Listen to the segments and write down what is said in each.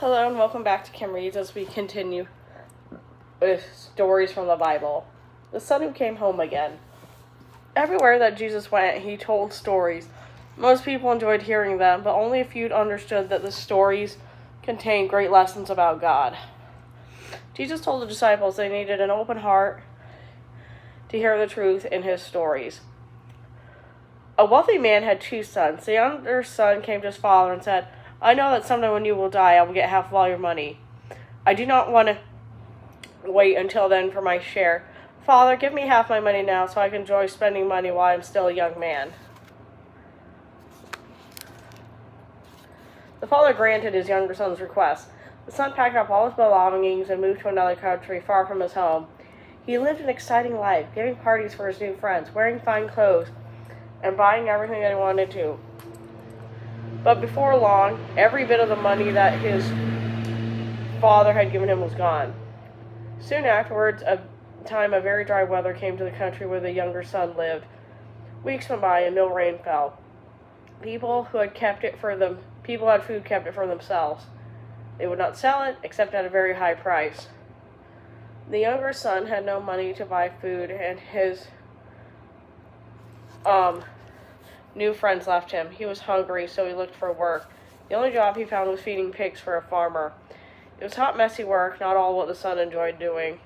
Hello and welcome back to Kim Reads as we continue with stories from the Bible. The son who came home again. Everywhere that Jesus went, he told stories. Most people enjoyed hearing them, but only a few understood that the stories contained great lessons about God. Jesus told the disciples they needed an open heart to hear the truth in his stories. A wealthy man had 2 sons. The younger son came to his father and said, "I know that someday when you will die, I will get half of all your money. I do not want to wait until then for my share. Father, give me half my money now so I can enjoy spending money while I'm still a young man." The father granted his younger son's request. The son packed up all his belongings and moved to another country far from his home. He lived an exciting life, giving parties for his new friends, wearing fine clothes, and buying everything that he wanted to. But before long, every bit of the money that his father had given him was gone. Soon afterwards, a time of very dry weather came to the country where the younger son lived. Weeks went by and no rain fell. People had food kept it for themselves. They would not sell it except at a very high price. The younger son had no money to buy food, and his new friends left him. He was hungry, so he looked for work. The only job he found was feeding pigs for a farmer. It was hot, messy work, not all what the son enjoyed doing.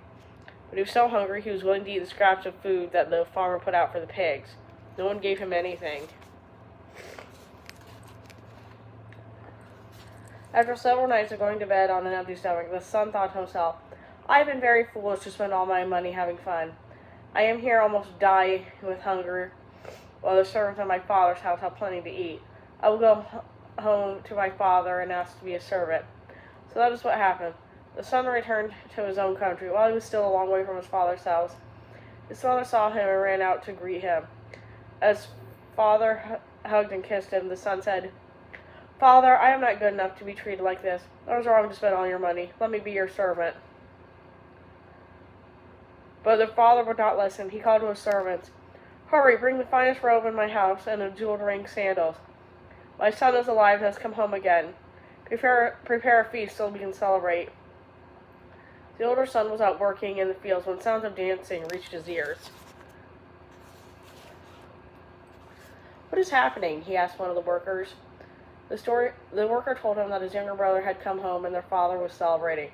But he was so hungry he was willing to eat the scraps of food that the farmer put out for the pigs. No one gave him anything. After several nights of going to bed on an empty stomach, the son thought to himself, "I have been very foolish to spend all my money having fun. I am here almost dying with hunger, while the servants at my father's house have plenty to eat. I will go home to my father and ask to be a servant." So that is what happened. The son returned to his own country. While he was still a long way from his father's house, his father saw him and ran out to greet him. As father hugged and kissed him, the son said, "Father, I am not good enough to be treated like this. I was wrong to spend all your money. Let me be your servant." But the father would not listen. He called to his servants, "Hurry, bring the finest robe in my house and a jeweled ring sandals. My son is alive and has come home again. Prepare a feast so we can celebrate." The older son was out working in the fields when sounds of dancing reached his ears. "What is happening?" he asked one of the workers. The worker told him that his younger brother had come home and their father was celebrating.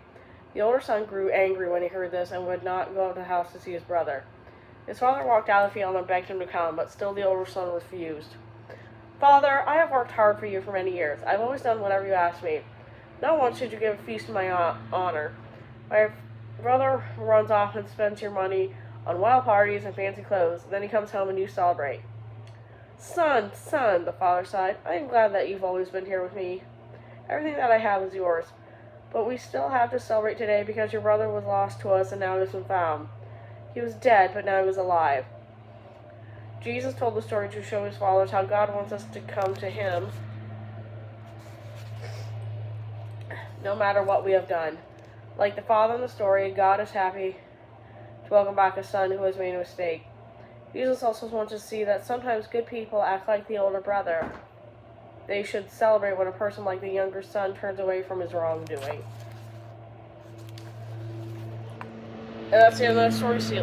The older son grew angry when he heard this and would not go to the house to see his brother. His father walked out of the field and begged him to come, but still the older son refused. "Father, I have worked hard for you for many years. I've always done whatever you asked me. Not once did you give a feast in my honor. My brother runs off and spends your money on wild parties and fancy clothes. Then he comes home and you celebrate." Son, the father sighed. "I am glad that you've always been here with me. Everything that I have is yours. But we still have to celebrate today because your brother was lost to us and now has been found. He was dead, but now he was alive." Jesus told the story to show his followers how God wants us to come to him no matter what we have done. Like the father in the story, God is happy to welcome back a son who has made a mistake. Jesus also wants us to see that sometimes good people act like the older brother. They should celebrate when a person like the younger son turns away from his wrongdoing. And that's the end of the story. See you later.